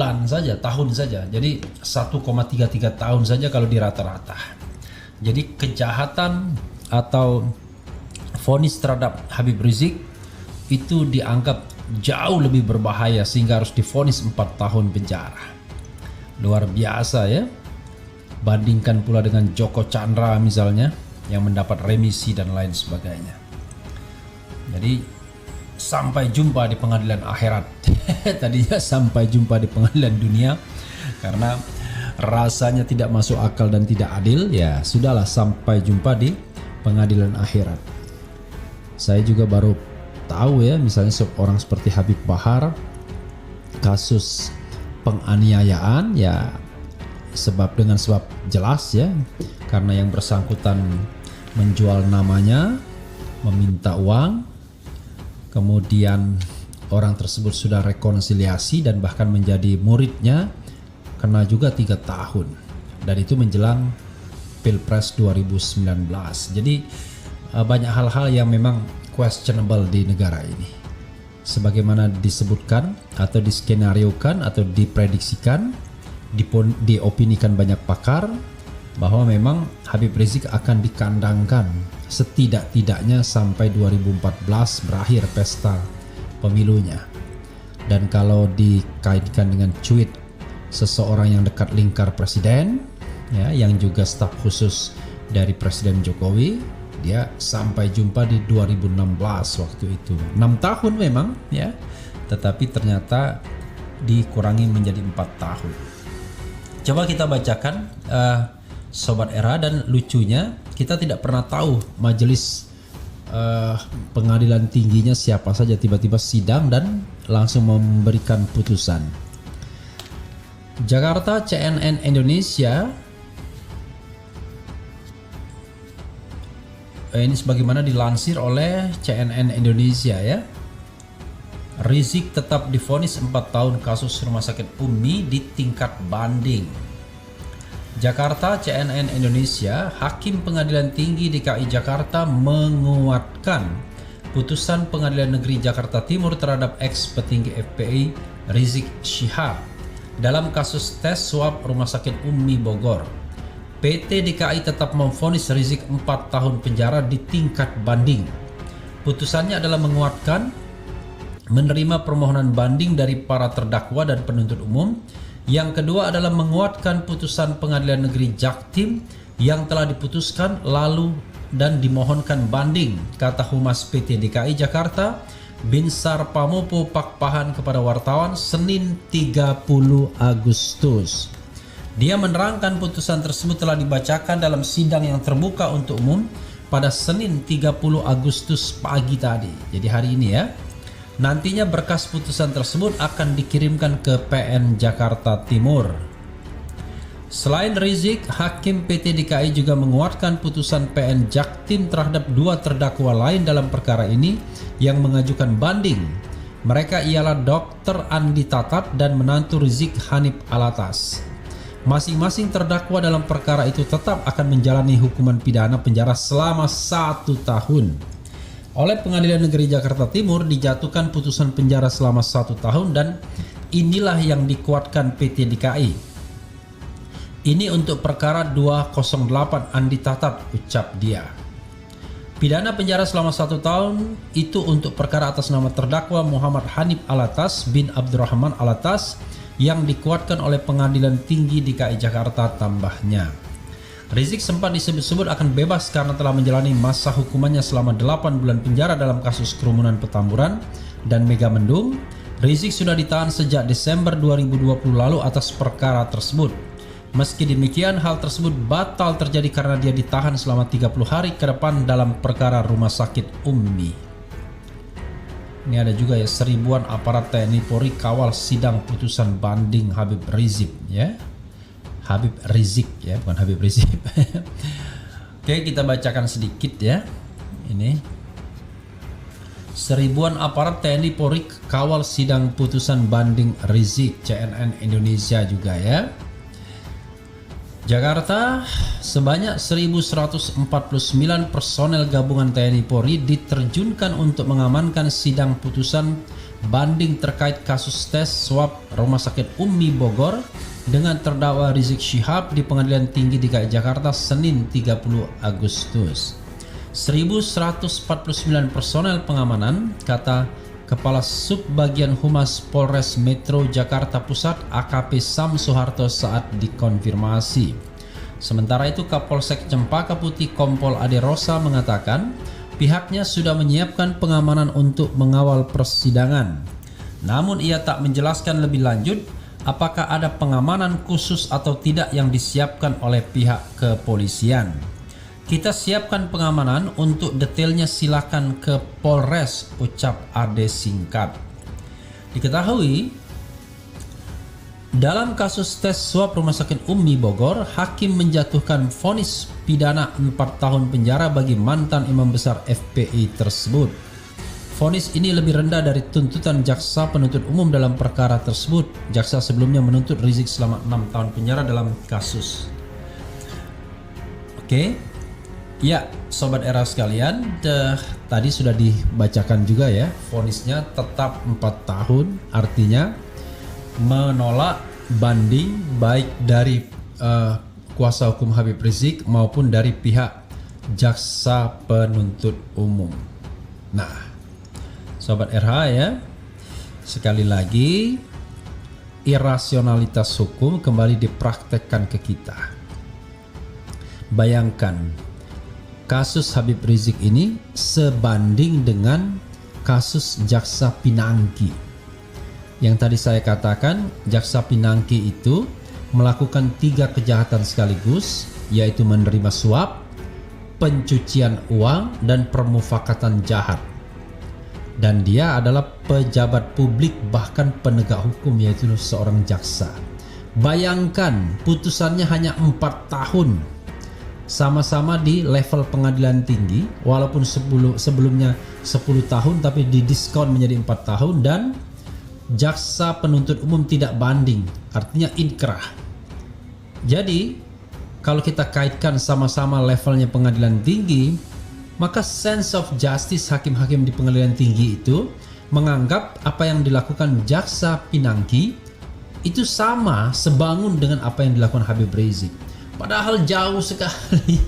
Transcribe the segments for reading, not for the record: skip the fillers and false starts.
bulan saja, tahun saja. Jadi 1,33 tahun saja kalau di rata-rata. Jadi kejahatan atau vonis terhadap Habib Rizik itu dianggap jauh lebih berbahaya sehingga harus divonis 4 tahun penjara. Luar biasa ya. Bandingkan pula dengan Joko Chandra misalnya yang mendapat remisi dan lain sebagainya. Jadi sampai jumpa di pengadilan akhirat. Tadinya sampai jumpa di pengadilan dunia karena rasanya tidak masuk akal dan tidak adil, ya sudahlah sampai jumpa di pengadilan akhirat. Saya juga baru tahu ya, misalnya seorang seperti Habib Bahar, kasus penganiayaan ya dengan sebab jelas ya, karena yang bersangkutan menjual namanya, meminta uang, kemudian orang tersebut sudah rekonsiliasi dan bahkan menjadi muridnya, kena juga 3 tahun, dan itu menjelang Pilpres 2019. Jadi banyak hal-hal yang memang questionable di negara ini. Sebagaimana disebutkan atau diskenariokan atau diprediksikan, diopinikan banyak pakar bahwa memang Habib Rizik akan dikandangkan setidak-tidaknya sampai 2014 berakhir pesta pemilunya. Dan kalau dikaitkan dengan tweet seseorang yang dekat lingkar presiden ya, yang juga staf khusus dari Presiden Jokowi, dia sampai jumpa di 2016 waktu itu. 6 tahun memang ya, tetapi ternyata dikurangi menjadi 4 tahun. Coba kita bacakan Sobat Era, dan lucunya kita tidak pernah tahu majelis pengadilan tingginya siapa saja, tiba-tiba sidang dan langsung memberikan putusan. Jakarta, CNN Indonesia. Ini sebagaimana dilansir oleh CNN Indonesia ya. Rizik tetap divonis 4 tahun kasus rumah sakit Umi di tingkat banding. Jakarta, CNN Indonesia. Hakim Pengadilan Tinggi DKI Jakarta menguatkan putusan Pengadilan Negeri Jakarta Timur terhadap ex petinggi FPI Rizik Syihab dalam kasus tes swab rumah sakit Umi Bogor. PT DKI tetap memvonis Rizik 4 tahun penjara di tingkat banding. Putusannya adalah menguatkan menerima permohonan banding dari para terdakwa dan penuntut umum. Yang kedua adalah menguatkan putusan Pengadilan Negeri Jaktim yang telah diputuskan lalu dan dimohonkan banding, kata Humas PT DKI Jakarta Binsar Pamopo Pakpahan kepada wartawan Senin 30 Agustus. Dia menerangkan putusan tersebut telah dibacakan dalam sidang yang terbuka untuk umum pada Senin 30 Agustus pagi tadi. Jadi hari ini ya. Nantinya berkas putusan tersebut akan dikirimkan ke PN Jakarta Timur. Selain Rizik, Hakim PT DKI juga menguatkan putusan PN Jaktim terhadap 2 terdakwa lain dalam perkara ini yang mengajukan banding. Mereka ialah Dr. Andi Tatat dan menantu Rizik Hanif Alatas. Masing-masing terdakwa dalam perkara itu tetap akan menjalani hukuman pidana penjara selama 1 tahun. Oleh Pengadilan Negeri Jakarta Timur dijatuhkan putusan penjara selama 1 tahun, dan inilah yang dikuatkan PT DKI. Ini untuk perkara 208 Andi Tatat, ucap dia. Pidana penjara selama 1 tahun itu untuk perkara atas nama terdakwa Muhammad Hanif Alatas bin Abdurrahman Alatas yang dikuatkan oleh Pengadilan Tinggi DKI Jakarta, tambahnya. Rizik sempat disebut-sebut akan bebas karena telah menjalani masa hukumannya selama 8 bulan penjara dalam kasus kerumunan Petamburan dan Megamendung. Rizik sudah ditahan sejak Desember 2020 lalu atas perkara tersebut. Meski demikian, hal tersebut batal terjadi karena dia ditahan selama 30 hari ke depan dalam perkara rumah sakit Umi. Ini ada juga ya, 1000-an aparat TNI Polri kawal sidang putusan banding Habib Rizik ya. Habib Rizik ya, bukan Habib Rizik. Oke, kita bacakan sedikit ya. Ini 1000-an aparat TNI Polri kawal sidang putusan banding Rizik, CNN Indonesia juga ya. Jakarta, sebanyak 1149 personel gabungan TNI Polri diterjunkan untuk mengamankan sidang putusan banding terkait kasus tes swab Rumah Sakit Umi Bogor dengan terdakwa Rizik Syihab di Pengadilan Tinggi DKI Jakarta Senin 30 Agustus. 1.149 personel pengamanan, kata Kepala Subbagian Humas Polres Metro Jakarta Pusat AKP Sam Soeharto saat dikonfirmasi. Sementara itu Kapolsek Cempaka Putih Kompol Ade Rosa mengatakan pihaknya sudah menyiapkan pengamanan untuk mengawal persidangan. Namun ia tak menjelaskan lebih lanjut apakah ada pengamanan khusus atau tidak yang disiapkan oleh pihak kepolisian. Kita siapkan pengamanan, untuk detailnya silakan ke Polres, ucap Ade singkat. Diketahui dalam kasus tes swab Rumah Sakit Umi Bogor, hakim menjatuhkan vonis pidana 4 tahun penjara bagi mantan imam besar FPI tersebut. Vonis ini lebih rendah dari tuntutan jaksa penuntut umum dalam perkara tersebut. Jaksa sebelumnya menuntut Rizik selama 6 tahun penjara dalam kasus. Oke. Ya, Sobat Era sekalian, tadi sudah dibacakan juga ya, vonisnya tetap 4 tahun, artinya menolak banding baik dari kuasa hukum Habib Rizik maupun dari pihak jaksa penuntut umum. Nah, Sobat RH ya, sekali lagi irasionalitas hukum kembali dipraktekkan ke kita. Bayangkan kasus Habib Rizik ini sebanding dengan kasus Jaksa Pinangki. Yang tadi saya katakan, Jaksa Pinangki itu melakukan 3 kejahatan sekaligus, yaitu menerima suap, pencucian uang, dan permufakatan jahat. Dan dia adalah pejabat publik, bahkan penegak hukum, yaitu seorang jaksa. Bayangkan putusannya hanya 4 tahun. Sama-sama di level pengadilan tinggi, walaupun sebelumnya 10 tahun tapi didiskon menjadi 4 tahun, dan jaksa penuntut umum tidak banding, artinya inkrah. Jadi kalau kita kaitkan sama-sama levelnya pengadilan tinggi, maka sense of justice hakim-hakim di pengadilan tinggi itu menganggap apa yang dilakukan jaksa Pinangki itu sama, sebangun dengan apa yang dilakukan Habib Rizik. Padahal jauh sekali.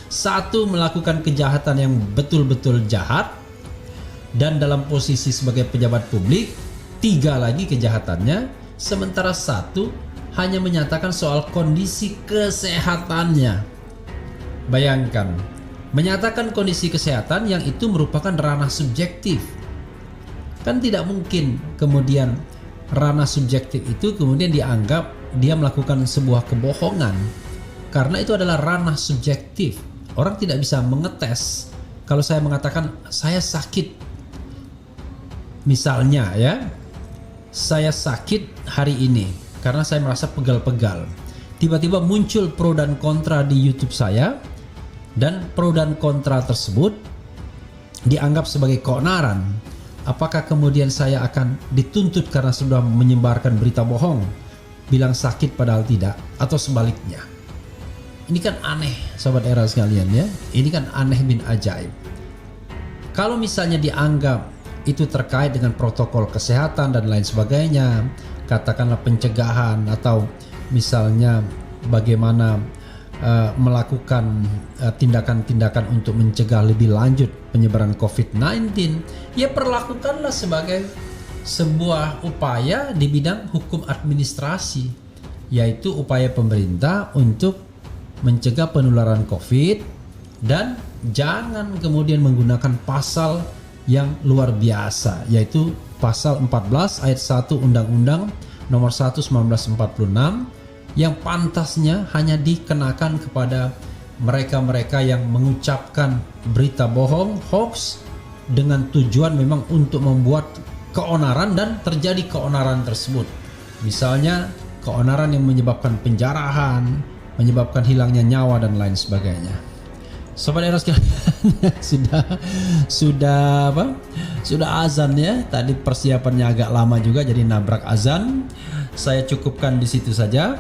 Satu melakukan kejahatan yang betul-betul jahat dan dalam posisi sebagai pejabat publik, 3 lagi kejahatannya, sementara satu hanya menyatakan soal kondisi kesehatannya. Bayangkan, menyatakan kondisi kesehatan yang itu merupakan ranah subjektif. Kan tidak mungkin kemudian ranah subjektif itu kemudian dianggap dia melakukan sebuah kebohongan, karena itu adalah ranah subjektif. Orang tidak bisa mengetes. Kalau saya mengatakan saya sakit, misalnya ya, saya sakit hari ini karena saya merasa pegal-pegal, tiba-tiba muncul pro dan kontra di YouTube saya, dan pro dan kontra tersebut dianggap sebagai keonaran. Apakah kemudian saya akan dituntut karena sudah menyebarkan berita bohong, bilang sakit padahal tidak, atau sebaliknya? Ini kan aneh, Sobat Era sekalian ya. Ini kan aneh bin ajaib. Kalau misalnya dianggap itu terkait dengan protokol kesehatan dan lain sebagainya, katakanlah pencegahan, atau misalnya bagaimana melakukan tindakan-tindakan untuk mencegah lebih lanjut penyebaran COVID-19, ya perlakukanlah sebagai sebuah upaya di bidang hukum administrasi, yaitu upaya pemerintah untuk mencegah penularan COVID, dan jangan kemudian menggunakan pasal yang luar biasa, yaitu pasal 14 ayat 1 Undang-Undang nomor 1 1946 yang pantasnya hanya dikenakan kepada mereka-mereka yang mengucapkan berita bohong, hoax, dengan tujuan memang untuk membuat keonaran dan terjadi keonaran tersebut. Misalnya keonaran yang menyebabkan penjarahan, menyebabkan hilangnya nyawa dan lain sebagainya. Sobat Era sekalian, sudah azan ya. Tadi persiapannya agak lama juga, jadi nabrak azan. Saya cukupkan di situ saja.